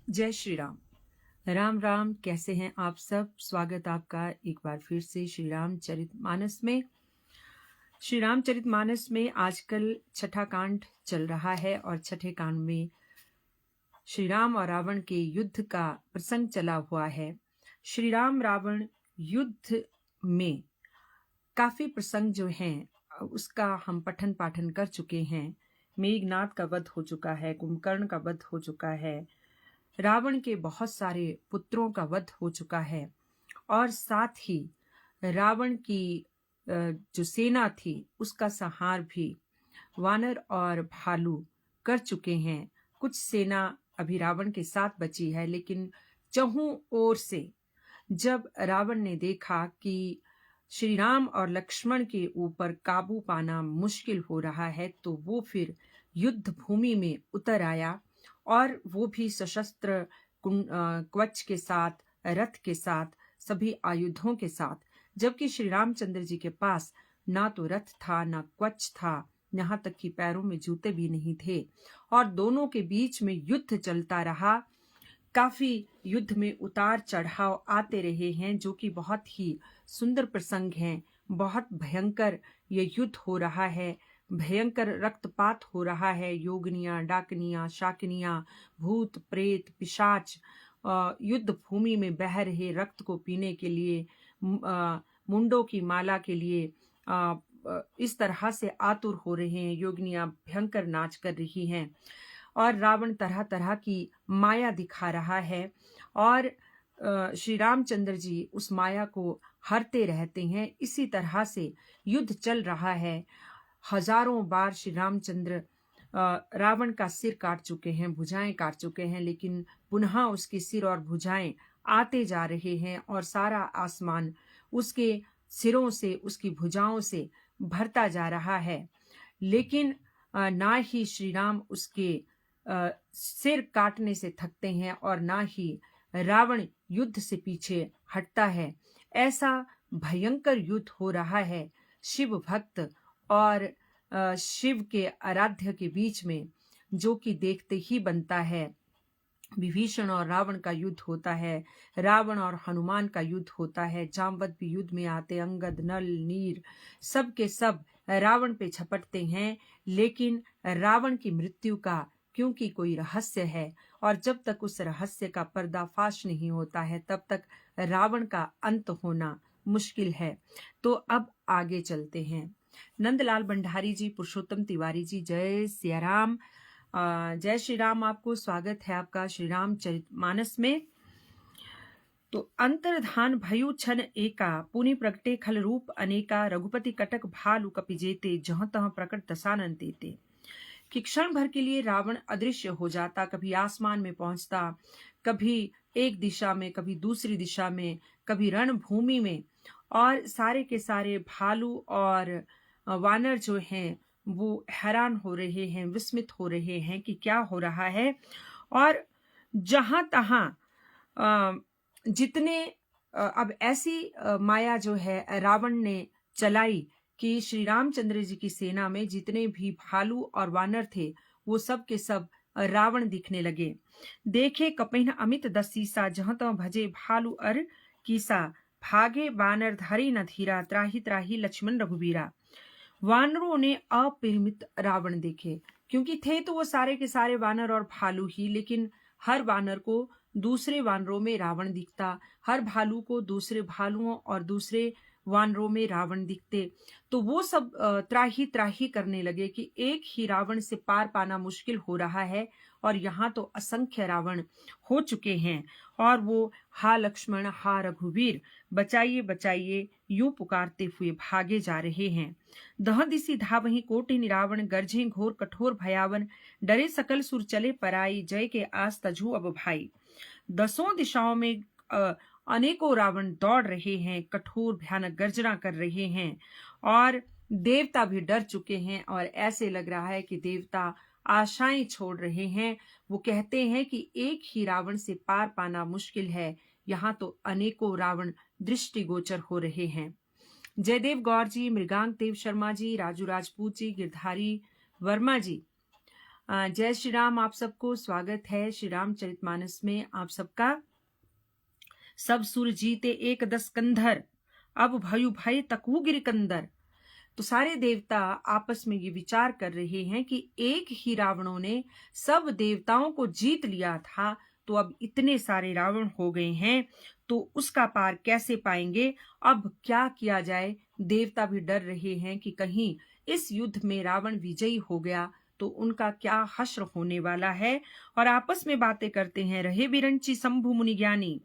जय श्री राम। राम राम। कैसे हैं आप सब? स्वागत आपका एक बार फिर से श्री रामचरितमानस में। श्री रामचरितमानस में आजकल छठा कांड चल रहा है और छठे कांड में श्री राम और रावण के युद्ध का प्रसंग चला हुआ है। श्री राम रावण युद्ध में काफी प्रसंग जो हैं उसका हम पठन पाठन कर चुके हैं। मेघनाद का वध हो चुका है, कुंभकर्ण का वध हो चुका है, रावण के बहुत सारे पुत्रों का वध हो चुका है और साथ ही रावण की जो सेना थी उसका संहार भी वानर और भालू कर चुके हैं। कुछ सेना अभी रावण के साथ बची है, लेकिन चहुं ओर से जब रावण ने देखा कि श्री राम और लक्ष्मण के ऊपर काबू पाना मुश्किल हो रहा है, तो वो फिर युद्ध भूमि में उतर आया और वो भी सशस्त्र कवच के साथ, रथ के साथ, सभी आयुधों के साथ। जबकि श्री रामचंद्र जी के पास ना तो रथ था, ना कवच था, यहाँ तक कि पैरों में जूते भी नहीं थे और दोनों के बीच में युद्ध चलता रहा। काफी युद्ध में उतार चढ़ाव आते रहे हैं, जो कि बहुत ही सुंदर प्रसंग हैं। बहुत भयंकर ये युद्ध हो रहा है, भयंकर रक्तपात हो रहा है। योगनियां, डाकनियां, शाकिनियां, भूत प्रेत पिशाच युद्ध भूमि में बह रहे रक्त को पीने के लिए, मुंडों की माला के लिए इस तरह से आतुर हो रहे हैं। योगनियां भयंकर नाच कर रही हैं और रावण तरह तरह की माया दिखा रहा है और श्री रामचंद्र जी उस माया को हरते रहते हैं। इसी तरह से युद्ध चल रहा है। हजारों बार श्री रामचंद्र रावण का सिर काट चुके हैं, भुजाएं काट चुके हैं, लेकिन पुनः उसके सिर और भुजाएं आते जा रहे हैं और सारा आसमान उसके सिरों से, उसकी भुजाओं से भरता जा रहा है। लेकिन ना ही श्री राम उसके सिर काटने से थकते हैं और ना ही रावण युद्ध से पीछे हटता है। ऐसा भयंकर युद्ध हो रहा है शिव भक्त और शिव के आराध्य के बीच में, जो कि देखते ही बनता है। विभीषण और रावण का युद्ध होता है, रावण और हनुमान का युद्ध होता है, जामवंत भी युद्ध में आते, अंगद, नल, नीर सब के सब रावण पे झपटते हैं। लेकिन रावण की मृत्यु का क्योंकि कोई रहस्य है और जब तक उस रहस्य का पर्दाफाश नहीं होता है तब तक रावण का अंत होना मुश्किल है। तो अब आगे चलते हैं। नंदलाल भंडारी जी, पुरुषोत्तम तिवारी जी, जय सिया राम। जय श्री राम। आपको स्वागत है आपका श्री रामचरितमानस में। तो अंतर्धान भयु छन एका, पुनि प्रगटे खल रूप अनेका, रघुपति कटक भालु कपि जेते, जहाँ तहाँ प्रकट दसानन देते। कि क्षण भर के लिए रावण अदृश्य हो जाता, कभी आसमान में पहुंचता, कभी एक दिशा में, कभी दूसरी दिशा में, कभी रणभूमि में, और सारे के सारे भालू और वानर जो हैं वो हैरान हो रहे हैं, विस्मित हो रहे हैं कि क्या हो रहा है। और जहां तहां जितने अब ऐसी माया जो है रावण ने चलाई कि श्री रामचंद्र जी की सेना में जितने भी भालू और वानर थे वो सब के सब रावण दिखने लगे। देखे कपिन अमित दसीसा, जहाँ तहाँ भजे भालू अर कीसा, भागे वानर धरी न धीरा, त्राही त्राही लक्ष्मण रघुबीरा। वानरों ने अपरिमित रावण देखे, क्योंकि थे तो वो सारे के सारे वानर और भालू ही, लेकिन हर वानर को दूसरे वानरों में रावण दिखता, हर भालू को दूसरे भालुओं और दूसरे वानरों में रावण दिखते। तो वो सब त्राही त्राही करने लगे कि एक ही रावण से पार पाना मुश्किल हो रहा है और यहाँ तो असंख्य रावण हो चुके हैं। और वो हा लक्ष्मण हा रघुवीर, बचाइए बचाइए यूं पुकारते हुए भागे जा रहे हैं। दह दिसी धावहि कोटि रावण, गर्जे घोर कठोर भयावन, डरे सकल सुर चले पराई, जय के आस तजू अब भाई। दसों दिशाओं में अनेकों रावण दौड़ रहे हैं, कठोर भयानक गर्जना कर रहे हैं और देवता भी डर चुके हैं और ऐसे लग रहा है कि देवता आशाएं छोड़ रहे हैं। वो कहते हैं कि एक ही रावण से पार पाना मुश्किल है, यहाँ तो अनेकों रावण दृष्टिगोचर हो रहे हैं। जयदेव गौर जी, मृगांक देव शर्मा जी, राजू राजपूत जी, गिरधारी वर्मा जी, जय श्री राम। आप सबको स्वागत है श्री रामचरितमानस में। आप सबका। सब सुर जीते एक दस कंधर, अब भयु भय तकु गिरकंदर। तो सारे देवता आपस में ये विचार कर रहे हैं कि एक ही रावणों ने सब देवताओं को जीत लिया था, तो अब इतने सारे रावण हो गए हैं, तो उसका पार कैसे पाएंगे। अब क्या किया जाए। देवता भी डर रहे हैं कि कहीं इस युद्ध में रावण विजयी हो गया तो उनका क्या हश्र होने वाला है। और आपस में बातें करते हैं। रहे बिरंची शंभु मुनि ज्ञानी,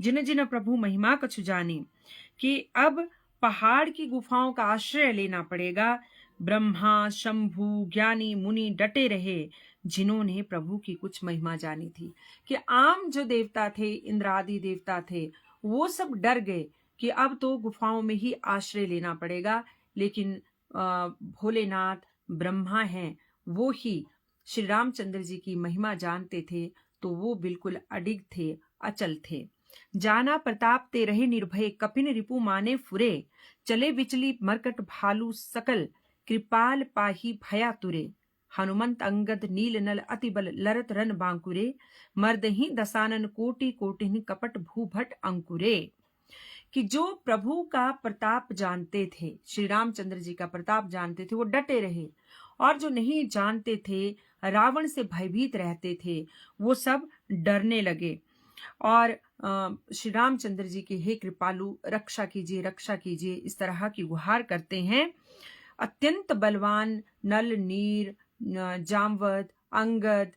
जिन जिन प्रभु महिमा कछु जानी। कि अब पहाड़ की गुफाओं का आश्रय लेना पड़ेगा। ब्रह्मा शंभु ज्ञानी मुनि डटे रहे, जिन्होंने प्रभु की कुछ महिमा जानी थी। कि आम जो देवता थे, इंद्र आदि देवता थे, वो सब डर गए कि अब तो गुफाओं में ही आश्रय लेना पड़ेगा। लेकिन भोलेनाथ ब्रह्मा हैं, वो ही श्री रामचंद्र जी की महिमा जानते थे, तो वो बिल्कुल अडिग थे, अचल थे। जाना प्रताप ते रहे निर्भय, कपिन रिपु माने फुरे। चले बिचली मरकट भालू सकल, कृपाल पाही भया तुरे। हनुमंत अंगद नील नल अति बल, लरत रन बांकुरे। मर्दही दसानन कोटि कोटिन, कपट भूभट अंकुरे। कि जो प्रभु का प्रताप जानते थे, श्री रामचंद्र जी का प्रताप जानते थे, वो डटे रहे। और जो नहीं जानते थे, रावण से भयभीत रहते थे, वो सब डरने लगे। और श्री रामचंद्र जी के हे कृपालु रक्षा कीजिए, रक्षा कीजिए, इस तरह की गुहार करते हैं। अत्यंत बलवान नल नीर जामवत अंगद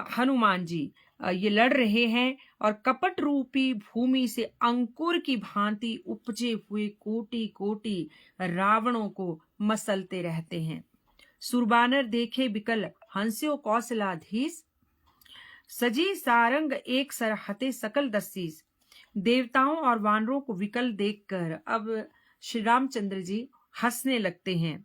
हनुमान जी ये लड़ रहे हैं और कपट रूपी भूमि से अंकुर की भांति उपजे हुए कोटि कोटि रावणों को मसलते रहते हैं। सुरबानर देखे बिकल, हंस्यो कौशलाधीश। सजी सारंग एक सरहते सकल दस्सीस। देवताओं और वानरों को विकल देखकर अब श्री रामचंद्र जी हंसने लगते हैं,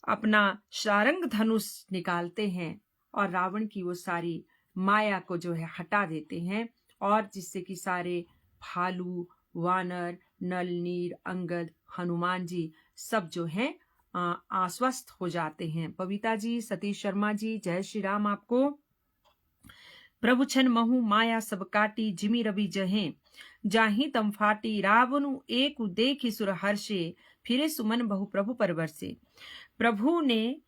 अपना सारंग धनुष निकालते हैं और रावण की वो सारी माया को जो है हटा देते हैं, और जिससे कि सारे भालू वानर नल नीर अंगद हनुमान जी सब जो हैं आश्वस्त हो जाते हैं। बबीता जी, सतीश शर्मा जी, जय श्री राम आपको। प्रभु छन महु माया सब काटी, जिमि रवि जहें जाही तम फाटी। रावणु एक देखि सुर हर्षे, फिरे सुमन बहु प्रभु परवरसे। प्रभु ने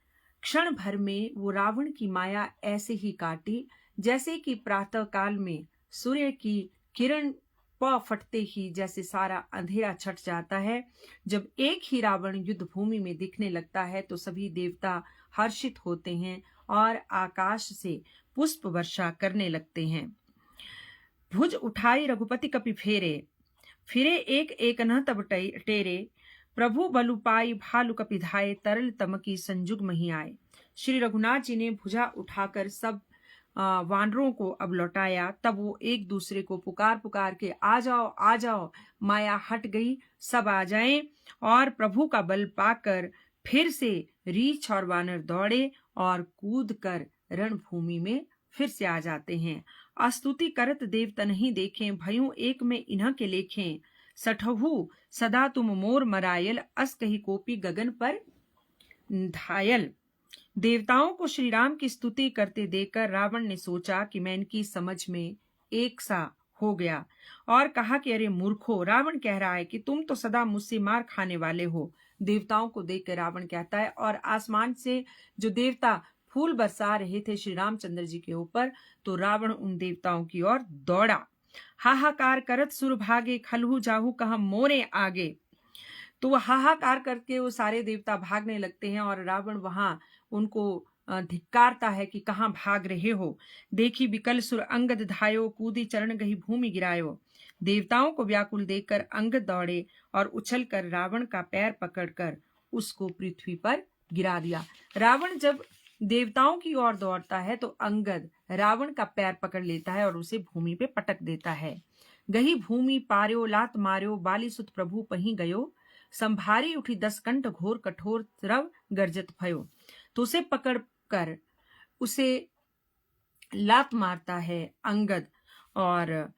क्षण भर में वो रावण की माया ऐसे ही काटी जैसे कि प्रातः काल में सूर्य की किरण प फटते ही जैसे सारा अंधेरा छट जाता है। जब एक ही रावण युद्ध भूमि में दिखने लगता है तो सभी देवता हर्षित होते हैं और आकाश से पुष्प वर्षा करने लगते हैं। भुज उठाई रघुपति कपि फेरे, फिरे एक एक न तब टेरे। प्रभु बलु पाई भालु कपि धाये, तरल तमकी संजुग मही आए। श्री रघुनाथ जी ने भुजा उठाकर सब वानरों को अब लौटाया। तब वो एक दूसरे को पुकार पुकार के आ जाओ आ जाओ, माया हट गई, सब आ जाएं। और प्रभु का बल पाकर फिर से रीछ और वानर दौड़े और कूद कर रणभूमि में फिर से आ जाते हैं। स्तुति करत देव तनहि देखें, भयों एक में इन्ह के लेखें। सठहु सदा तुम मोर मरायल, अस कही कोपी गगन पर धायल। देवताओं को श्री राम की स्तुति करते देखकर रावण ने सोचा कि मैं इनकी समझ में एक सा हो गया और कहा कि अरे मूर्खो, रावण कह रहा है कि तुम तो सदा मुझसे मार खाने वाले हो। देवताओं को देखकर रावण कहता है, और आसमान से जो देवता फूल बरसा रहे थे श्री रामचंद्र जी के ऊपर, तो रावण उन देवताओं की ओर दौड़ा। हाहाकार करत सुर भागे, खलहु जाहु कहा मोरे आगे। तो वो हाहाकार करके वो सारे देवता भागने लगते हैं और रावण वहां उनको धिक्कारता है कि कहाँ भाग रहे हो। देखी बिकल सुर अंगद धायो, कूदी चरण गही भूमि गिरायो। देवताओं को व्याकुल देखकर अंगद दौड़े और उछलकर रावण का पैर पकड़कर उसको पृथ्वी पर गिरा दिया। रावण जब देवताओं की ओर दौड़ता है तो अंगद रावण का पैर पकड़ लेता है और उसे भूमि पे पटक देता है। गही भूमि पार्यो, लात मार्यो, बाली सुत प्रभु पही गयो। संभारी उठी 10 कंठ, घोर कठोर रव गर्जत भयो। तो उसे पकड़ कर उसे लात मारता है अंगद, और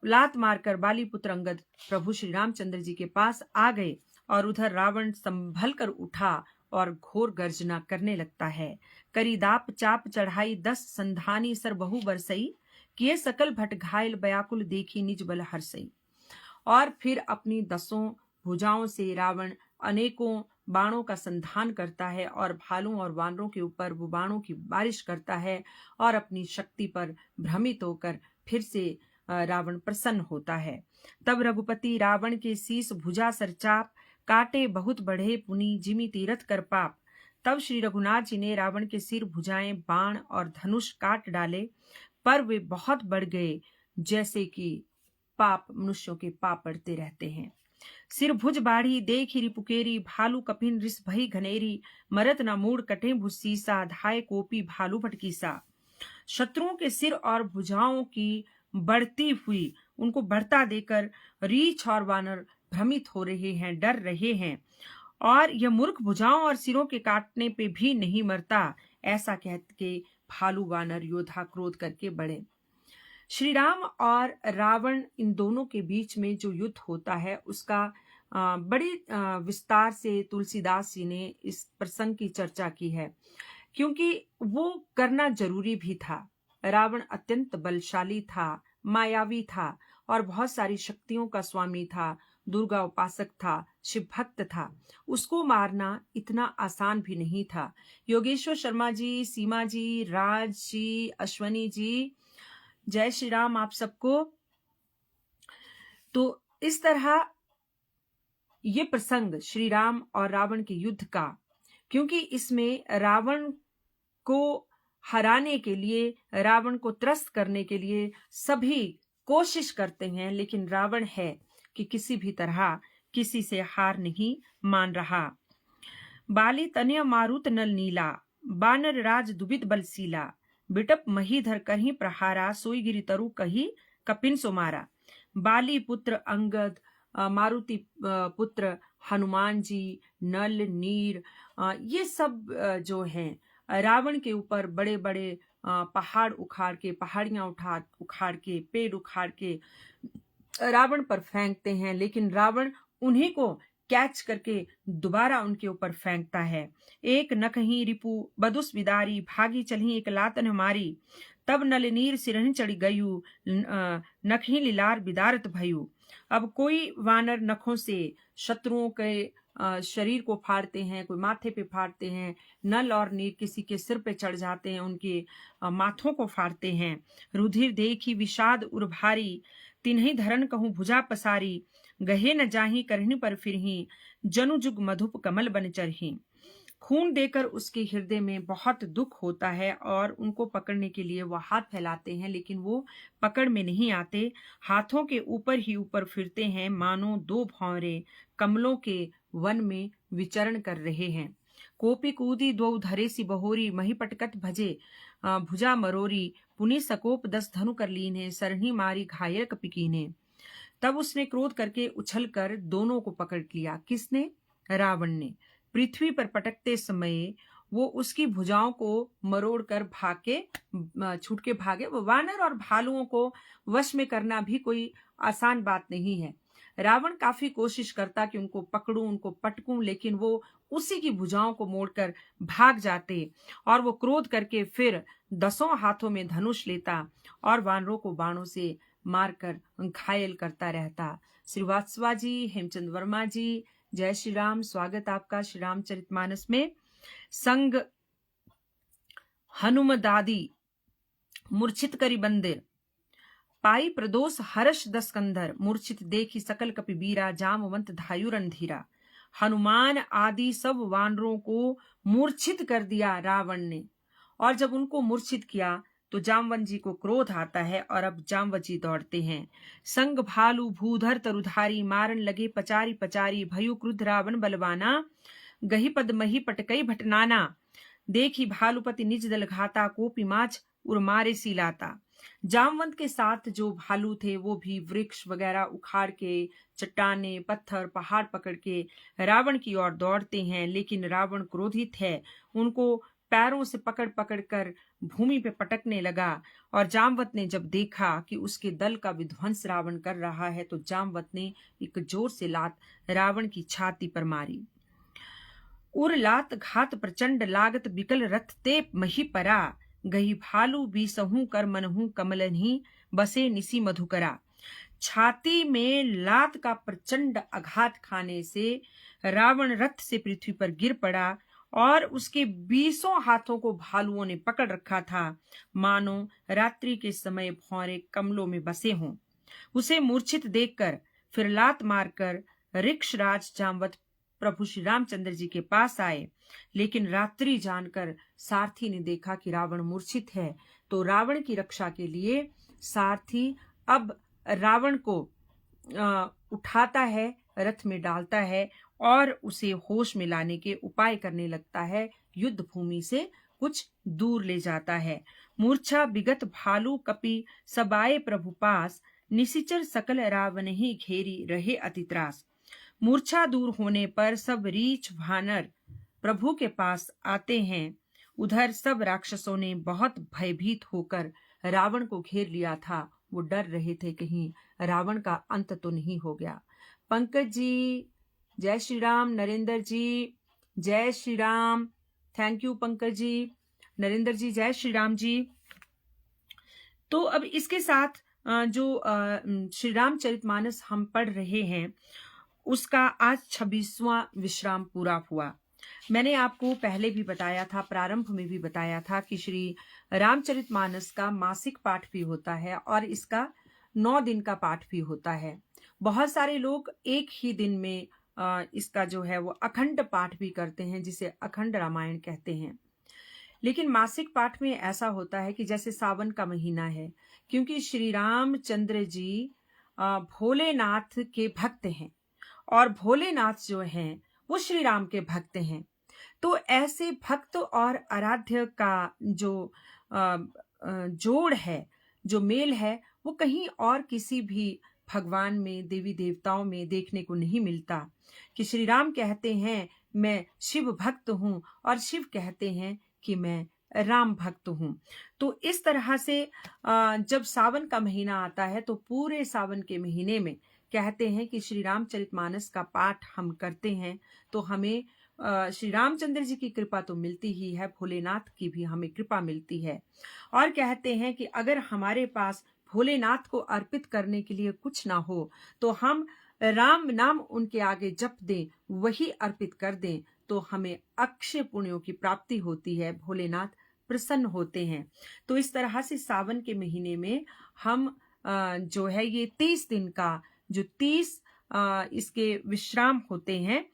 लात मारकर बाली पुत्र अंगद प्रभु श्री रामचंद्र जी के पास आ गए। और उधर रावण संभल कर उठा और घोर गर्जना करने लगता है। करी दाप चाप चढ़ाई 10 संधानी सर बहु बरसई, किए सकल भट घायल व्याकुल देखी निज बल हरसई। और फिर अपनी 10 भुजाओं से रावण अनेकों बाणों का संधान करता है और भालुओं और वानरों के ऊपर वो बाणों की बारिश करता है और अपनी शक्ति पर भ्रमित होकर फिर से रावण प्रसन्न होता है। तब रघुपति रावण के शीस भुजा सरचाप, काटे बहुत बढ़े पुनि जिमि तीरथ कर पाप। तब श्री रघुनाथ जी ने रावण के सिर भुजाएं बाण और धनुष काट डाले, पर वे बहुत बढ़ गए, जैसे कि पाप मनुष्यों के पाप बढ़ते रहते हैं। सिर भुज बाढ़ी देखी रिपुकेरी, भालू कपिन रिस भई घनेरी, मरत न मूड कटे भुसीसा, धाय कोपी भालू भटकीसा। शत्रुओं के सिर और भुजाओं की बढ़ती हुई उनको बढ़ता देकर रीछ और वानर भ्रमित हो रहे हैं, डर रहे हैं, और यह मूर्ख भुजाओं और सिरों के काटने पे भी नहीं मरता, ऐसा कह के भालू वानर योद्धा क्रोध करके बढ़े। श्री राम और रावण इन दोनों के बीच में जो युद्ध होता है उसका बड़ी विस्तार से तुलसीदास जी ने इस प्रसंग की चर्चा की है, क्योंकि वो करना जरूरी भी था। रावण अत्यंत बलशाली था, मायावी था और बहुत सारी शक्तियों का स्वामी था, दुर्गा उपासक था, शिव भक्त था। उसको मारना इतना आसान भी नहीं था। योगेश्वर शर्मा जी, सीमा जी, राज जी, अश्वनी जी, जय श्री राम आप सबको। तो इस तरह ये प्रसंग श्री राम और रावण के युद्ध का, क्योंकि इसमें रावण को हराने के लिए, रावण को त्रस्त करने के लिए सभी कोशिश करते हैं, लेकिन रावण है कि किसी भी तरह किसी से हार नहीं मान रहा। बाली तनय मारुत नल नीला, बानर राज दुबित बलसीला, बिटप महीधर कहीं प्रहारा, सोई गिरि तरु कही कपिन सुमारा। बाली पुत्र अंगद, मारुति पुत्र हनुमान जी, नल नीर, ये सब जो हैं रावण के ऊपर बड़े बड़े पहाड़ उखाड़ के, पहाड़ियां उखाड़ के, पेड़ उखाड़ के रावण पर फेंकते हैं, लेकिन रावण उन्हीं को कैच करके दोबारा उनके ऊपर फेंकता है। एक नकही रिपु बदुस विदारी, भागी चलही एक लातन मारी, तब नलनीर सिरहि चढ़ी गयु, नखही लिलार बिदारत भयु। अब कोई वानर नखों से शत्रुओं के शरीर को फाड़ते हैं, कोई माथे पे फाड़ते हैं, नल और नीर किसी के सिर पे चढ़ जाते हैं, उनके माथों को फाड़ते हैं। रुधिर देखी विषाद उर भारी, तिन्ही धरन कहूं भुजा पसारी, गहे न जाही करही पर फिरही, जनु जुग मधुप कमल बन चरही। खून देकर उसके हृदय में बहुत दुख होता है और उनको पकड़ने के लिए वो हाथ फैलाते हैं, लेकिन वो पकड़ में नहीं आते। हाथों के ऊपर ही ऊपर फिरते हैं, मानो 2 भौरे कमलों के वन में विचरण कर रहे हैं। कोपी कूदी 2 धरे सी बहोरी, मही पटकत भजे भुजा मरोरी, पुनि सकोप 10 धनु कर लीन, सरही मारी घायल कपिकीने। तब उसने क्रोध करके उछल कर दोनों को पकड़ लिया। किसने? रावण ने। पृथ्वी पर पटकते समय वो उसकी भुजाओं को मरोड़ कर भाग के छूट के भागे। वो वानर और भालुओं को वश में करना भी कोई आसान बात नहीं है। रावण काफी कोशिश करता कि उनको पकड़ूं, उनको पटकूं, लेकिन वो उसी की भुजाओं को मोड़कर भाग जाते और वो क्रोध करके फिर 10 हाथों में धनुष लेता और वानरों को बाणों से मारकर घायल करता रहता। श्रीवात्सवा जी, हेमचंद वर्मा जी, जय श्री राम, स्वागत आपका श्री रामचरितमानस में। संग हनुमदादी मूर्छित करी बंदिर, पाई प्रदोष हर्ष 10 कंधर, मूर्छित देखी सकल कपिबीरा, जामवंत धायु रणधीरा। हनुमान आदि सब वानरों को मूर्छित कर दिया रावण ने, और जब उनको मूर्छित किया तो जामवंत जी को क्रोध आता है और अब जामवंत जी दौड़ते हैं। संग भालू भूधर तरुधारी, मारन लगे पचारी पचारी, भयु क्रुद्ध रावण बलवाना, गही पद मही पटकई भटनाना। देखी भालुपति निज दल घाता, कोपी माछ उर मारे सीलाता। जामवंत के साथ जो भालू थे वो भी वृक्ष वगैरह उखाड़ के, चट्टाने पत्थर पहाड़ पकड़ के रावण की ओर दौड़ते हैं, लेकिन रावण क्रोधित है, उनको पैरों से पकड़ पकड़ कर भूमि पे पटकने लगा। और जामवंत ने जब देखा कि उसके दल का विध्वंस रावण कर रहा है तो जामवंत ने एक जोर से लात रावण की छाती पर मारी। उर लात घात प्रचंड लागत बिकल रथ ते मही परा, गही भालू बीसहू कर मनहू कमलन्ही बसे निसी मधुकरा। छाती में लात का प्रचंड आघात खाने से रावण रथ से पृथ्वी पर गिर पड़ा और उसके 20 हाथों को भालुओं ने पकड़ रखा था, मानो रात्रि के समय भौरे कमलों में बसे हों। उसे मूर्छित देखकर फिर लात मारकर ऋक्षराज जामवत प्रभु श्री रामचंद्र जी के पास आए, लेकिन रात्रि जानकर सारथी ने देखा कि रावण मूर्छित है, तो रावण की रक्षा के लिए सारथी अब रावण को उठाता है, रथ में डालता है और उसे होश में लाने के उपाय करने लगता है, युद्ध भूमि से कुछ दूर ले जाता है। मूर्छा विगत भालू कपि सबाए प्रभु पास, निशिचर सकल रावण ही घेरी रहे अति त्रास। मूर्छा दूर होने पर सब रीछ भानर प्रभु के पास आते हैं। उधर सब राक्षसों ने बहुत भयभीत होकर रावण को घेर लिया था। वो डर रहे थे कहीं रावण का अंत तो नहीं हो गया। पंकज जी जय श्री राम, नरेंद्र जी जय श्री राम, थैंक यू पंकज जी, नरेंद्र जी जय श्री राम जी। तो अब इसके साथ जो श्री रामचरितमानस हम पढ़ रहे हैं उसका आज 26वां विश्राम पूरा हुआ। मैंने आपको पहले भी बताया था, प्रारंभ में भी बताया था कि श्री रामचरितमानस का मासिक पाठ भी होता है और इसका 9 दिन का पाठ भी होता है। बहुत सारे लोग एक ही दिन में इसका जो है वो अखंड पाठ भी करते हैं, जिसे अखंड रामायण कहते हैं। लेकिन मासिक पाठ में ऐसा होता है कि जैसे सावन का महीना है, क्योंकि श्री रामचंद्र जी भोलेनाथ के भक्त हैं और भोलेनाथ जो हैं वो श्री राम के भक्त हैं। तो ऐसे भक्त और आराध्य का जो जोड़ है, जो मेल है, वो कहीं और किसी भी भगवान में, देवी देवताओं में देखने को नहीं मिलता। कि श्री राम कहते हैं मैं शिव भक्त हूं और शिव कहते हैं कि मैं राम भक्त हूं। तो इस तरह से जब सावन का महीना आता है तो पूरे सावन के महीने में कहते हैं कि श्री रामचरितमानस का पाठ हम करते हैं तो हमें श्री रामचंद्र जी की कृपा तो मिलती ही है, भोलेनाथ की भी हमें कृपा मिलती है। और कहते हैं कि अगर हमारे पास भोलेनाथ को अर्पित करने के लिए कुछ ना हो तो हम राम नाम उनके आगे जप दें, वही अर्पित कर दें, तो हमें अक्षय पुण्यों की प्राप्ति होती है, भोलेनाथ प्रसन्न होते हैं। तो इस तरह से सावन के महीने में हम जो है ये 30 दिन का जो 30 इसके विश्राम होते हैं,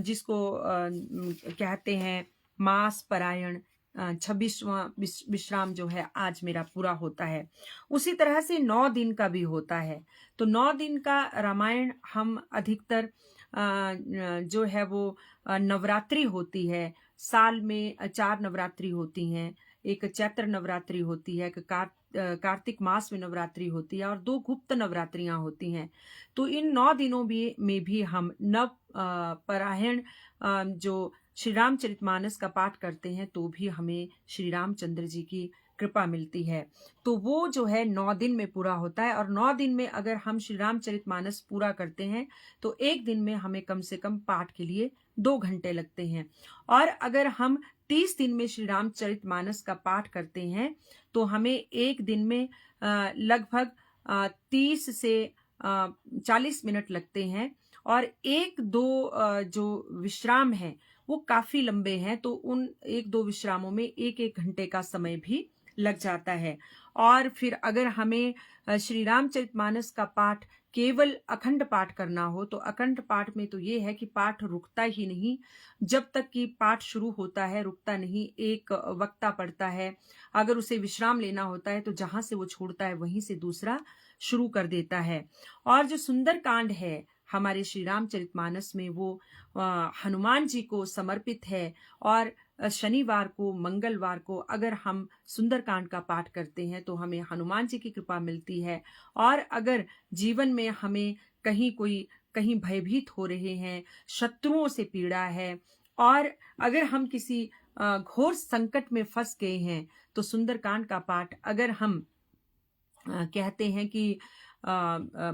जिसको कहते हैं मास परायण, 26वां विश्राम जो है आज मेरा पूरा होता है। उसी तरह से 9 दिन का भी होता है। तो 9 दिन का रामायण हम अधिकतर जो है वो नवरात्रि होती है, साल में 4 नवरात्रि होती हैं। एक चैत्र नवरात्रि होती है, एक कार्तिक मास में नवरात्रि होती है और 2 गुप्त नवरात्रियां होती हैं। तो इन 9 दिनों में भी हम नव परायण जो श्री रामचरितमानस का पाठ करते हैं तो भी हमें श्री रामचंद्र जी की कृपा मिलती है। तो वो जो है 9 दिन में पूरा होता है और 9 दिन में अगर हम श्री रामचरितमानस पूरा करते हैं तो एक दिन में हमें कम से कम पाठ के लिए 2 घंटे लगते हैं। और अगर हम 30 दिन में श्री रामचरितमानस का पाठ करते हैं तो हमें एक दिन में लगभग 30 से 40 मिनट लगते हैं। और 1-2 जो विश्राम है वो काफी लंबे हैं, तो उन 1-2 विश्रामों में 1-1 घंटे का समय भी लग जाता है। और फिर अगर हमें श्री रामचरितमानस का पाठ केवल अखंड पाठ करना हो तो अखंड पाठ में तो ये है कि पाठ रुकता ही नहीं, जब तक कि पाठ शुरू होता है रुकता नहीं। एक वक्ता पढ़ता है, अगर उसे विश्राम लेना होता है तो जहां से वो छोड़ता है वहीं से दूसरा शुरू कर देता है। और जो सुंदर कांड है हमारे श्री रामचरितमानस में वो हनुमान जी को समर्पित है। और शनिवार को, मंगलवार को अगर हम सुंदरकांड का पाठ करते हैं तो हमें हनुमान जी की कृपा मिलती है। और अगर जीवन में हमें कहीं भयभीत हो रहे हैं, शत्रुओं से पीड़ा है और अगर हम किसी घोर संकट में फंस गए हैं तो सुंदरकांड का पाठ अगर हम कहते हैं कि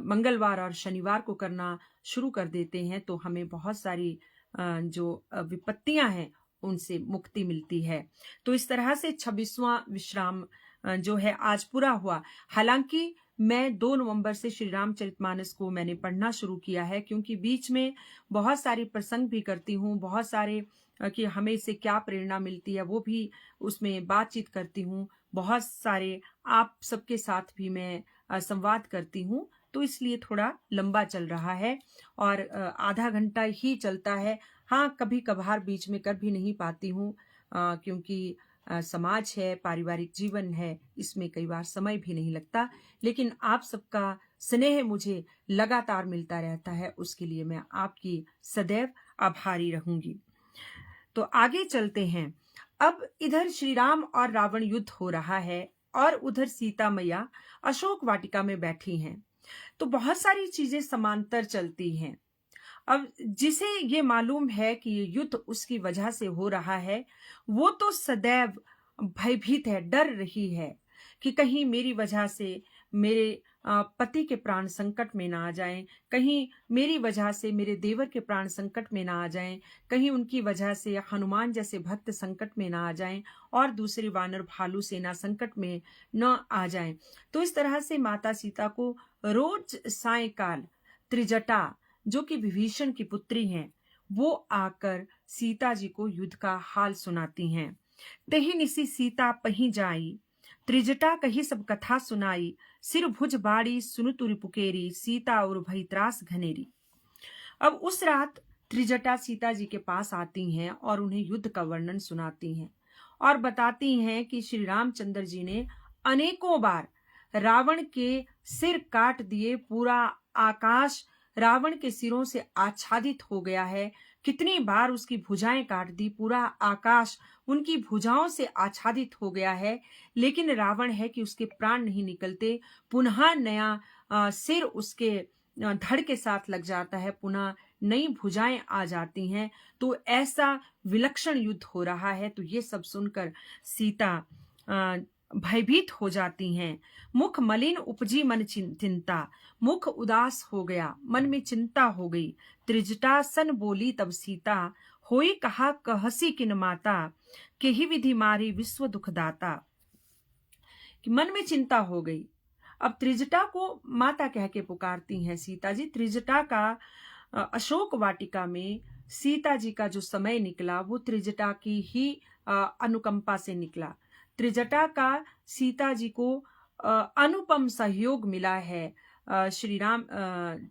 मंगलवार और शनिवार को करना शुरू कर देते हैं तो हमें बहुत सारी जो विपत्तियां हैं उनसे मुक्ति मिलती है। तो इस तरह से 26वां विश्राम जो है आज पूरा हुआ। हालांकि मैं 2 नवंबर से श्री रामचरितमानस को मैंने पढ़ना शुरू किया है, क्योंकि बीच में बहुत सारे प्रसंग भी करती हूँ, बहुत सारे कि हमें इससे क्या प्रेरणा मिलती है वो भी उसमें बातचीत करती हूँ, बहुत सारे आप सबके साथ भी मैं संवाद करती हूँ। तो इसलिए थोड़ा लंबा चल रहा है और आधा घंटा ही चलता है। हाँ, कभी कभार बीच में कर भी नहीं पाती हूँ, क्योंकि समाज है, पारिवारिक जीवन है, इसमें कई बार समय भी नहीं लगता। लेकिन आप सबका स्नेह मुझे लगातार मिलता रहता है, उसके लिए मैं आपकी सदैव आभारी रहूंगी। तो आगे चलते हैं। अब इधर श्री राम और रावण युद्ध हो रहा है और उधर सीता मैया अशोक वाटिका में बैठी हैं। तो बहुत सारी चीजें समांतर चलती हैं। अब जिसे ये मालूम है कि ये युद्ध उसकी वजह से हो रहा है, वो तो सदैव भयभीत है, डर रही है कि कहीं मेरी वजह से मेरे पति के प्राण संकट में ना आ जाएं, कहीं मेरी वजह से मेरे देवर के प्राण संकट में ना आ जाएं, कहीं उनकी वजह से हनुमान जैसे भक्त संकट में ना आ जाएं और दूसरी वानर भालू सेना संकट में न आ जाएं। तो इस तरह से माता सीता को रोज सायंकाल त्रिजटा, जो कि विभीषण की पुत्री हैं, वो आकर सीता जी को युद्ध का हाल सुनाती हैं। तही निसी सीता पही जाई, त्रिजटा कही सब कथा सुनाई, सिर भुज बाड़ी सुनु तुरि पुकेरी, सीता और भई त्रास घनेरी। अब उस रात त्रिजटा सीता जी के पास आती हैं और उन्हें युद्ध का वर्णन सुनाती हैं और बताती हैं कि श्री रामचंद्र जी ने अनेकों बार रावण के सिर काट दिए, पूरा आकाश रावण के सिरों से आच्छादित हो गया है, कितनी बार उसकी भुजाएं काट दी, पूरा आकाश उनकी भुजाओं से आच्छादित हो गया है, लेकिन रावण है कि उसके प्राण नहीं निकलते, पुनः नया सिर उसके धड़ के साथ लग जाता है, पुनः नई भुजाएं आ जाती हैं। तो ऐसा विलक्षण युद्ध हो रहा है। तो ये सब सुनकर सीता भयभीत हो जाती हैं। मुख मलिन उपजी मन चिंता, मुख उदास हो गया, मन में चिंता हो गई। त्रिजटा सन बोली तब सीता, होई कहा कहसी किन माता, के ही विधि मारी विश्व दुखदाता। कि मन में चिंता हो गई। अब त्रिजटा को माता कह के पुकारती हैं सीता जी। त्रिजटा का अशोक वाटिका में सीता जी का जो समय निकला वो त्रिजटा की ही अनुकंपा से निकला। त्रिजटा का सीता जी को अनुपम सहयोग मिला है श्री राम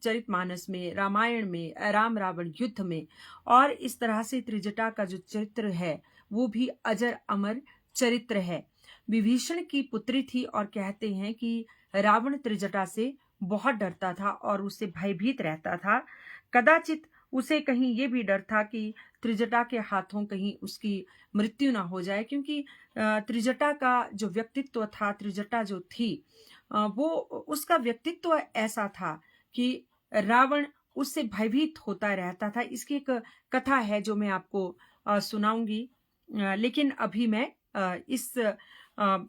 चरितमानस में, रामायण में, राम रावण युद्ध में। और इस तरह से त्रिजटा का जो चरित्र है वो भी अजर अमर चरित्र है। विभीषण की पुत्री थी और कहते हैं कि रावण त्रिजटा से बहुत डरता था और उससे भयभीत रहता था। कदाचित उसे कहीं ये भी डर था कि त्रिजटा के हाथों कहीं उसकी मृत्यु ना हो जाए, क्योंकि त्रिजटा का जो व्यक्तित्व था, त्रिजटा जो थी वो उसका व्यक्तित्व ऐसा था कि रावण उससे भयभीत होता रहता था। इसकी एक कथा है जो मैं आपको सुनाऊंगी, लेकिन अभी मैं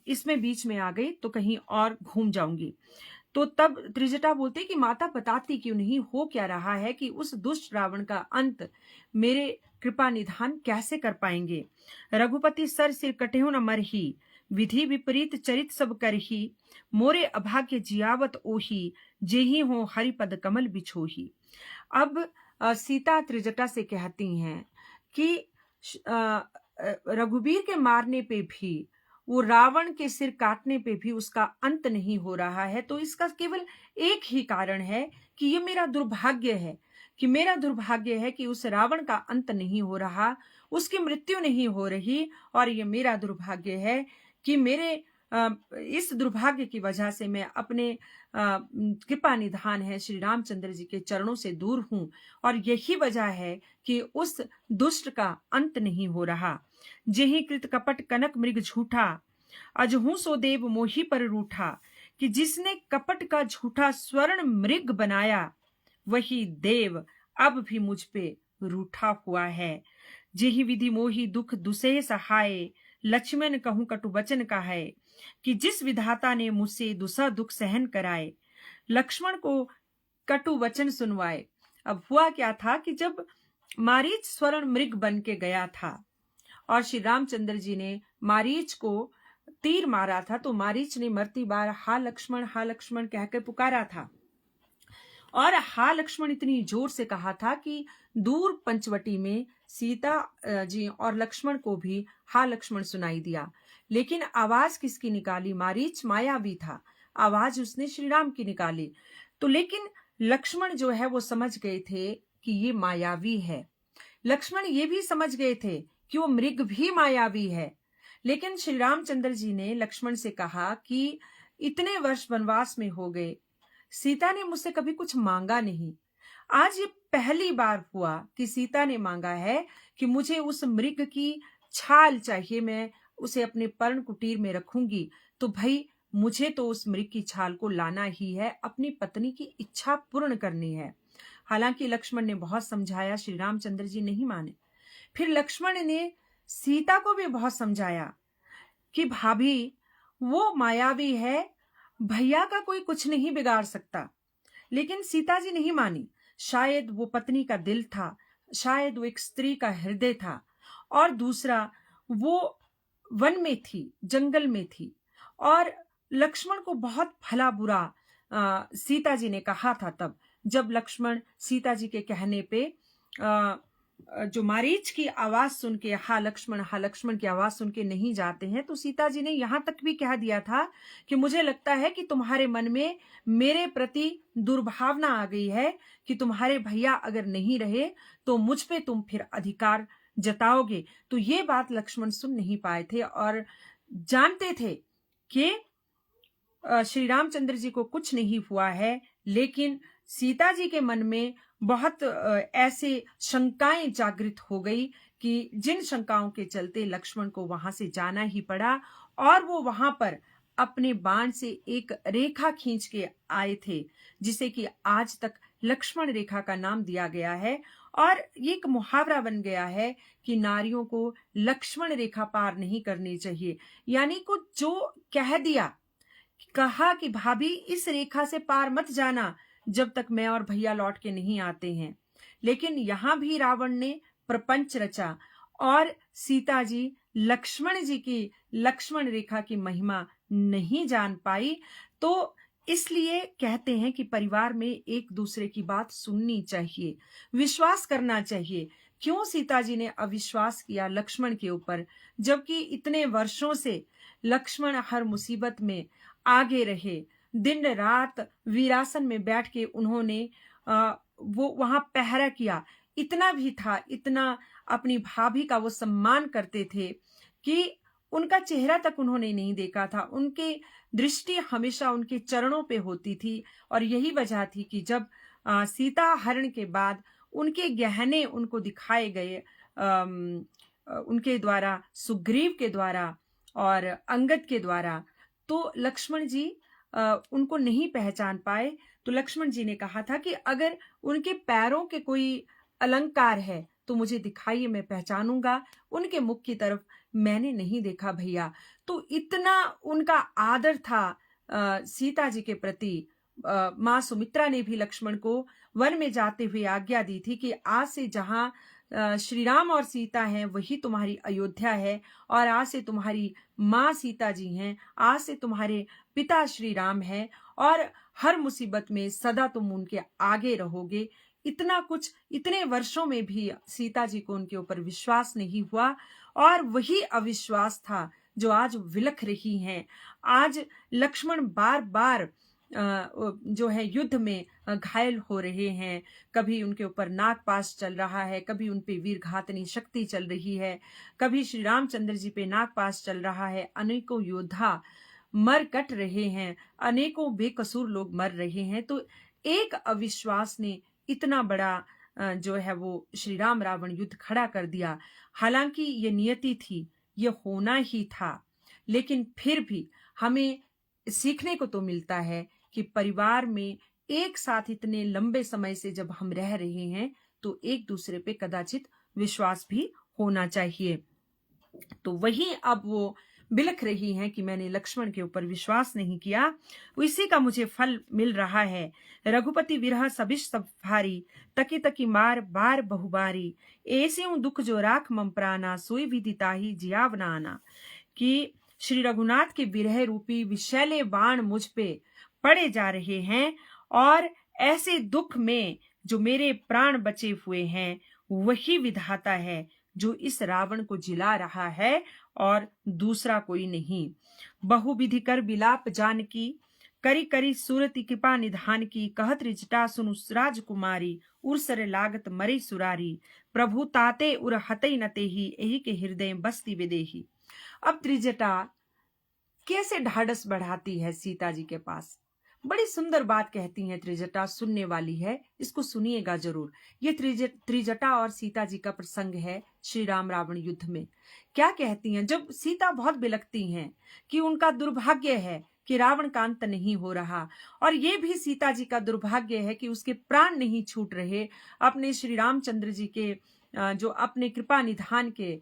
इसमें बीच में आ गई तो कहीं और घूम जाऊंगी। तो तब त्रिजटा बोलते कि माता बताती क्यों नहीं, हो क्या रहा है कि उस दुष्ट रावण का अंत मेरे कृपा निधान कैसे कर पाएंगे। रघुपति सर सिर कटेहु न मरही, विधि विपरीत चरित सब करही, मोरे अभाग्य जियावत ओही, जेही हो हरिपद कमल बिछोही। अब सीता त्रिजटा से कहती हैं कि रघुवीर के मारने पे भी, वो रावण के सिर काटने पे भी उसका अंत नहीं हो रहा है। तो इसका केवल एक ही कारण है कि ये मेरा दुर्भाग्य है, कि मेरा दुर्भाग्य है कि उस रावण का अंत नहीं हो रहा, उसकी मृत्यु नहीं हो रही। और ये मेरा दुर्भाग्य है कि मेरे इस दुर्भाग्य की वजह से मैं अपने कृपा निधान है श्री रामचंद्र जी के चरणों से दूर हूं, और यही वजह है कि उस दुष्ट का अंत नहीं हो रहा। जेहि कृत कपट कनक मृग झूठा, अजहू सो देव मोही पर रूठा। कि जिसने कपट का झूठा स्वर्ण मृग बनाया, वही देव अब भी मुझ पे रूठा हुआ है। जेहि विधि मोही दुख दुसेह सहाय, लक्ष्मण कहूं कटु वचन का है। कि जिस विधाता ने मुझसे दुसह दुख सहन कराए, लक्ष्मण को कटु वचन सुनवाए। अब हुआ क्या था कि जब मारीच स्वर्ण मृग बन के गया था और श्री रामचंद्र जी ने मारीच को तीर मारा था, तो मारीच ने मरती बार हा लक्ष्मण कहकर पुकारा था। और हा लक्ष्मण इतनी जोर से कहा था कि दूर पंचवटी में सीता जी और लक्ष्मण को भी हा लक्ष्मण सुनाई दिया। लेकिन आवाज किसकी निकाली? मारीच मायावी था, आवाज उसने श्री राम की निकाली। तो लेकिन लक्ष्मण जो है वो समझ गए थे कि ये मायावी है। लक्ष्मण ये भी समझ गए थे कि वो मृग भी मायावी है। लेकिन श्री रामचंद्र जी ने लक्ष्मण से कहा कि इतने वर्ष वनवास में हो गए, सीता ने मुझसे कभी कुछ मांगा नहीं। आज ये पहली बार हुआ कि सीता ने मांगा है कि मुझे उस मृग की छाल चाहिए, मैं उसे अपने पर्ण कुटीर में रखूंगी। तो भाई मुझे तो उस मृग की छाल को लाना ही है, अपनी पत्नी की इच्छा पूर्ण करनी है। हालांकि लक्ष्मण ने बहुत समझाया, श्री रामचंद्र जी नहीं माने। फिर लक्ष्मण ने सीता को भी बहुत समझाया कि भाभी वो मायावी है, भैया का कोई कुछ नहीं बिगाड़ सकता। लेकिन सीता जी नहीं मानी। शायद वो पत्नी का दिल था, शायद वो एक स्त्री का हृदय था, और दूसरा वो वन में थी, जंगल में थी, और लक्ष्मण को बहुत भला बुरा सीता जी ने कहा था। तब जब लक्ष्मण सीता जी के कहने पे जो मारीच की आवाज सुन के हा लक्ष्मण की आवाज सुन के नहीं जाते हैं, तो सीता जी ने यहां तक भी कह दिया था कि मुझे लगता है कि तुम्हारे मन में मेरे प्रति दुर्भावना आ गई है कि तुम्हारे भैया अगर नहीं रहे तो मुझ पे तुम फिर अधिकार जताओगे। तो ये बात लक्ष्मण सुन नहीं पाए थे और जानते थे कि श्री रामचंद्र जी को कुछ नहीं हुआ है। लेकिन सीता जी के मन में बहुत ऐसे शंकाएं जागृत हो गई कि जिन शंकाओं के चलते लक्ष्मण को वहां से जाना ही पड़ा, और वो वहां पर अपने बाण से एक रेखा खींच के आए थे, जिसे कि आज तक लक्ष्मण रेखा का नाम दिया गया है। और ये एक मुहावरा बन गया है कि नारियों को लक्ष्मण रेखा पार नहीं करनी चाहिए। यानी को जो कह दिया, कहा कि भाभी इस रेखा से पार मत जाना जब तक मैं और भैया लौट के नहीं आते हैं। लेकिन यहां भी रावण ने प्रपंच रचा और सीता जी लक्ष्मण जी की लक्ष्मण रेखा की महिमा नहीं जान पाई। तो इसलिए कहते हैं कि परिवार में एक दूसरे की बात सुननी चाहिए, विश्वास करना चाहिए। क्यों सीता जी ने अविश्वास किया लक्ष्मण के ऊपर, जबकि इतने वर्षों से लक्ष्मण हर मुसीबत में आगे रहे, दिन रात वीरासन में बैठ के उन्होंने वो वहां पहरा किया। इतना भी था, इतना अपनी भाभी का वो सम्मान करते थे कि उनका चेहरा तक उन्होंने नहीं देखा था। उनके दृष्टि हमेशा उनके चरणों पे होती थी। और यही वजह थी कि जब सीता हरण के बाद उनके गहने उनको दिखाए गए, उनके द्वारा, सुग्रीव के द्वारा और अंगद के द्वारा, तो लक्ष्मण जी उनको नहीं पहचान पाए। तो लक्ष्मण जी ने कहा था कि अगर उनके पैरों के कोई अलंकार है तो मुझे दिखाइए, मैं पहचानूंगा। उनके मुख की तरफ मैंने नहीं देखा भैया। तो इतना उनका आदर था सीता जी के प्रति। माँ सुमित्रा ने भी लक्ष्मण को वन में जाते हुए आज्ञा दी थी कि आज से जहां श्री राम और सीता हैं वही तुम्हारी अयोध्या है, और आज से तुम्हारी माँ सीता जी हैं, आज से तुम्हारे पिता श्री राम हैं, और हर मुसीबत में सदा तुम उनके आगे रहोगे। इतना कुछ इतने वर्षों में भी सीता जी को उनके ऊपर विश्वास नहीं हुआ, और वही अविश्वास था जो आज विलख रही हैं। आज लक्ष्मण बार बार जो है युद्ध में घायल हो रहे हैं। कभी उनके ऊपर नागपाश चल रहा है, कभी उन पे वीरघातनी शक्ति चल रही है, कभी श्री रामचंद्र जी पे नागपाश चल रहा है। अनेकों योद्धा मर कट रहे हैं, अनेकों बेकसूर लोग मर रहे हैं। तो एक अविश्वास ने इतना बड़ा जो है वो श्री राम रावण युद्ध खड़ा कर दिया। हालांकि ये नियति थी, ये होना ही था, लेकिन फिर भी हमें सीखने को तो मिलता है कि परिवार में एक साथ इतने लंबे समय से जब हम रह रहे हैं तो एक दूसरे पे कदाचित विश्वास भी होना चाहिए। तो वही अब वो बिलख रही हैं कि मैंने लक्ष्मण के ऊपर विश्वास नहीं किया, इसी का मुझे फल मिल रहा है। रघुपति विरह सबिश सब भारी, तकी तकी मार बार बहुबारी, ऐसे दुख जो राख मम प्राणा, सोई विधि ताही जियाव न आना। कि श्री रघुनाथ के विरह रूपी विषैले बाण मुझ पे पड़े जा रहे हैं, और ऐसे दुख में जो मेरे प्राण बचे हुए हैं, वही विधाता है जो इस रावण को जिला रहा है और दूसरा कोई नहीं। बहुविधि कर बिलाप जान की, करी करी सूरति कृपा निधान की, कहत रिजटा सुनु राजकुमारी, उर्सर लागत मरे सुरारी, प्रभु ताते उर हतई नते ही, यही के हृदय बस्ती विदेही। अब त्रिजटा कैसे ढाढ़स बढ़ाती है सीता जी के पास। बड़ी सुंदर बात कहती हैं त्रिजटा, सुनने वाली है, इसको सुनिएगा जरूर। ये त्रिजटा और सीता जी का प्रसंग है श्री राम रावण युद्ध में। क्या कहती हैं, जब सीता बहुत बिलखती हैं कि उनका दुर्भाग्य है कि रावण का अंत नहीं हो रहा, और ये भी सीता जी का दुर्भाग्य है कि उसके प्राण नहीं छूट रहे, अपने श्री रामचंद्र जी के जो अपने कृपा निधान के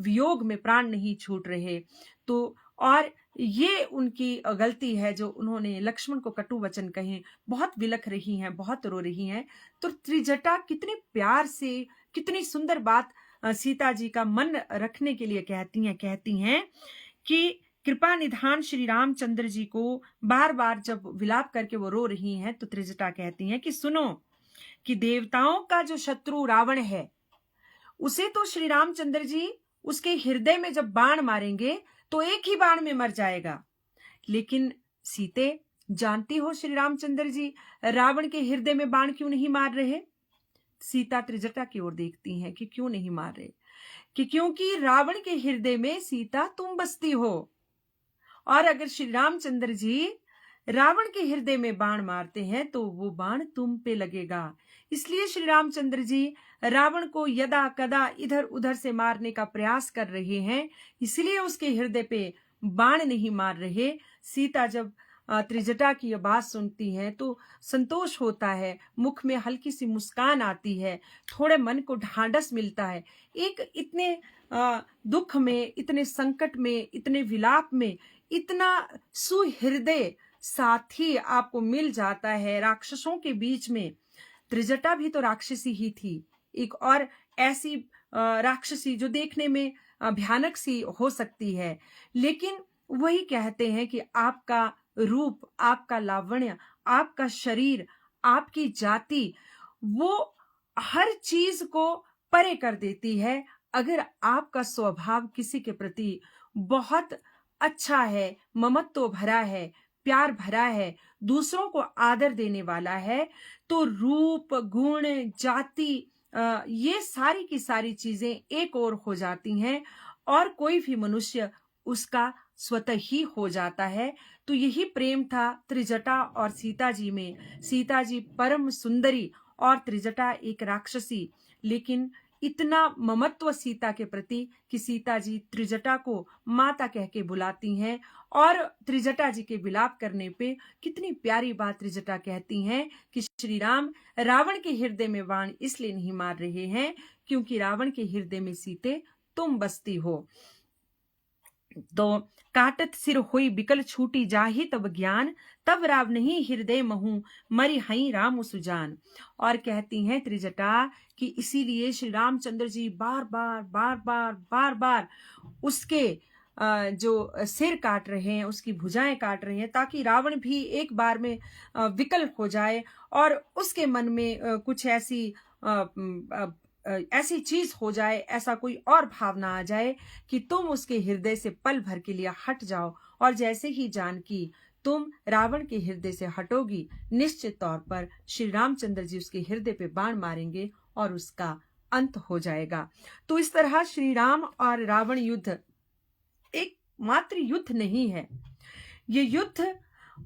वियोग में प्राण नहीं छूट रहे। तो और ये उनकी गलती है जो उन्होंने लक्ष्मण को कटु वचन कहे, बहुत विलख रही हैं, बहुत रो रही हैं। तो त्रिजटा कितने प्यार से, कितनी सुंदर बात सीता जी का मन रखने के लिए कहती हैं कि कृपा निधान श्री रामचंद्र जी को बार बार जब विलाप करके वो रो रही हैं, तो त्रिजटा कहती हैं कि सुनो, कि देवताओं का जो शत्रु रावण है, उसे तो श्री रामचंद्र जी उसके हृदय में जब बाण मारेंगे तो एक ही बाण में मर जाएगा, लेकिन सीते, जानती हो श्री रामचंद्र जी रावण के हृदय में बाण क्यों नहीं मार रहे। सीता त्रिजटा की ओर देखती हैं कि क्यों नहीं मार रहे, कि क्योंकि रावण के हृदय में सीता तुम बसती हो, और अगर श्री रामचंद्र जी रावण के हृदय में बाण मारते हैं तो वो बाण तुम पे लगेगा। इसलिए श्री रामचंद्र जी रावण को यदा कदा इधर उधर से मारने का प्रयास कर रहे हैं, इसलिए उसके हृदय पे बाण नहीं मार रहे। सीता जब त्रिजटा की यह बात सुनती हैं तो संतोष होता है, मुख में हल्की सी मुस्कान आती है, थोड़े मन को ढांढस मिलता है। एक इतने दुख में, इतने संकट में, इतने विलाप में इतना सुहृदय साथी आपको मिल जाता है राक्षसों के बीच में। त्रिजटा भी तो राक्षसी ही थी, एक और ऐसी राक्षसी जो देखने में भयानक सी हो सकती है, लेकिन वही कहते हैं कि आपका रूप, आपका लावण्य, आपका शरीर, आपकी जाति, वो हर चीज को परे कर देती है। अगर आपका स्वभाव किसी के प्रति बहुत अच्छा है, ममत्व भरा है, प्यार भरा है, दूसरों को आदर देने वाला है, तो रूप, गुण, जाति, ये सारी की सारी चीजें एक ओर हो जाती हैं और कोई भी मनुष्य उसका स्वतः ही हो जाता है। तो यही प्रेम था त्रिजटा और सीता जी में। सीता जी परम सुंदरी और त्रिजटा एक राक्षसी, लेकिन इतना ममत्व सीता के प्रति कि सीता जी त्रिजटा को माता कह के बुलाती हैं, और त्रिजटा जी के विलाप करने पे कितनी प्यारी बात त्रिजटा कहती हैं कि श्री राम रावण के हृदय में बाण इसलिए नहीं मार रहे हैं क्योंकि रावण के हृदय में सीते तुम बसती हो। तो काटत सिर होई बिकल छूटी जाहि तब ज्ञान, तब राव नहीं हृदय महू मरि हई राम सुजान। और कहती हैं त्रिजटा कि इसीलिए श्री रामचंद्र जी बार बार उसके जो सिर काट रहे हैं, उसकी भुजाएं काट रहे हैं, ताकि रावण भी एक बार में विकल हो जाए और उसके मन में कुछ ऐसी चीज हो जाए, ऐसा कोई और भावना आ जाए कि तुम उसके हृदय से पल भर के लिए हट जाओ, और जैसे ही जानकी तुम रावण के हृदय से हटोगी, निश्चित तौर पर श्री रामचंद्र जी उसके हृदय पे बाण मारेंगे और उसका अंत हो जाएगा। तो इस तरह श्री राम और रावण युद्ध एक मात्र युद्ध नहीं है, ये युद्ध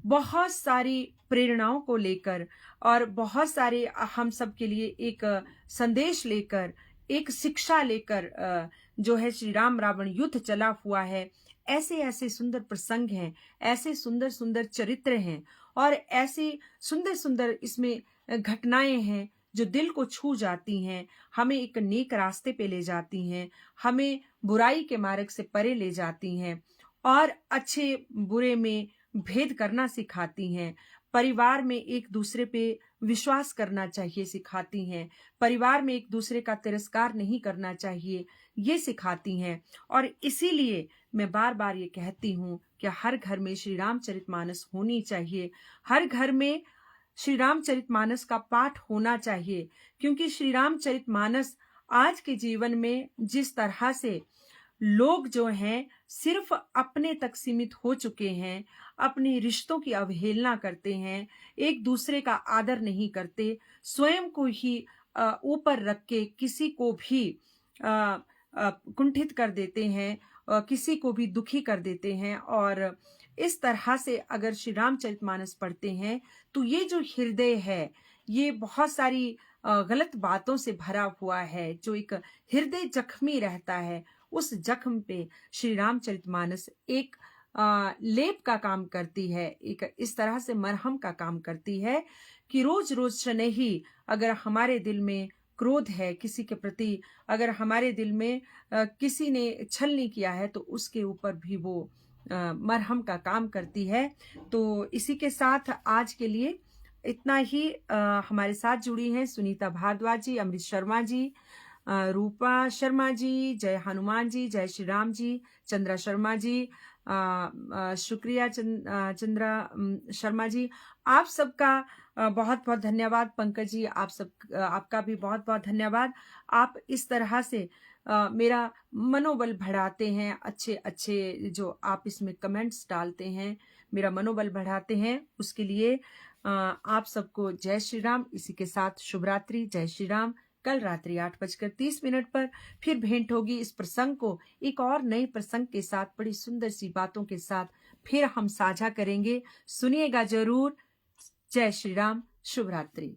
बहुत सारी प्रेरणाओं को लेकर और बहुत सारे हम सब के लिए एक संदेश लेकर, एक शिक्षा लेकर जो है श्री राम रावण युद्ध चला हुआ है। ऐसे ऐसे सुंदर प्रसंग हैं, ऐसे सुंदर सुंदर चरित्र हैं, और ऐसे सुंदर सुंदर इसमें घटनाएं हैं जो दिल को छू जाती हैं, हमें एक नेक रास्ते पे ले जाती हैं, हमें बुराई के मार्ग से परे ले जाती हैं। और अच्छे बुरे में भेद करना सिखाती हैं। परिवार में एक दूसरे पे विश्वास करना चाहिए सिखाती हैं। परिवार में एक दूसरे का तिरस्कार नहीं करना चाहिए, ये सिखाती हैं। और इसीलिए मैं बार-बार ये कहती हूँ कि हर घर में श्री रामचरितमानस होनी चाहिए। हर घर में श्री रामचरितमानस का पाठ होना चाहिए, क्योंकि श्री रामचरितमानस आज के जीवन में जिस तरह से लोग जो हैं सिर्फ अपने तक सीमित हो चुके हैं, अपने रिश्तों की अवहेलना करते हैं, एक दूसरे का आदर नहीं करते, स्वयं को ही ऊपर रख के किसी को भी कुंठित कर देते हैं, किसी को भी दुखी कर देते हैं। और इस तरह से अगर श्री रामचरितमानस पढ़ते हैं तो ये जो हृदय है ये बहुत सारी गलत बातों से भरा हुआ है। जो एक हृदय जख्मी रहता है, उस जख्म पे श्री रामचरितमानस एक लेप का काम करती है, एक इस तरह से मरहम का काम करती है कि रोज रोज शनैही अगर हमारे दिल में क्रोध है किसी के प्रति, अगर हमारे दिल में किसी ने छल नहीं किया है, तो उसके ऊपर भी वो मरहम का काम करती है। तो इसी के साथ आज के लिए इतना ही। हमारे साथ जुड़ी हैं सुनीता भारद्वाज जी, अमृत शर्मा जी, रूपा शर्मा जी, जय हनुमान जी, जय श्री राम जी, चंद्रा शर्मा जी, शुक्रिया चंद्रा शर्मा जी। आप सबका बहुत बहुत धन्यवाद। पंकज जी, आपका भी बहुत बहुत धन्यवाद। आप इस तरह से मेरा मनोबल बढ़ाते हैं, अच्छे अच्छे जो आप इसमें कमेंट्स डालते हैं मेरा मनोबल बढ़ाते हैं, उसके लिए आप सबको जय श्री राम। इसी के साथ शुभ रात्रि, जय श्री राम। कल रात्रि 8:30 पर फिर भेंट होगी इस प्रसंग को एक और नए प्रसंग के साथ, बड़ी सुंदर सी बातों के साथ फिर हम साझा करेंगे। सुनिएगा जरूर। जय श्री राम, शुभ रात्रि।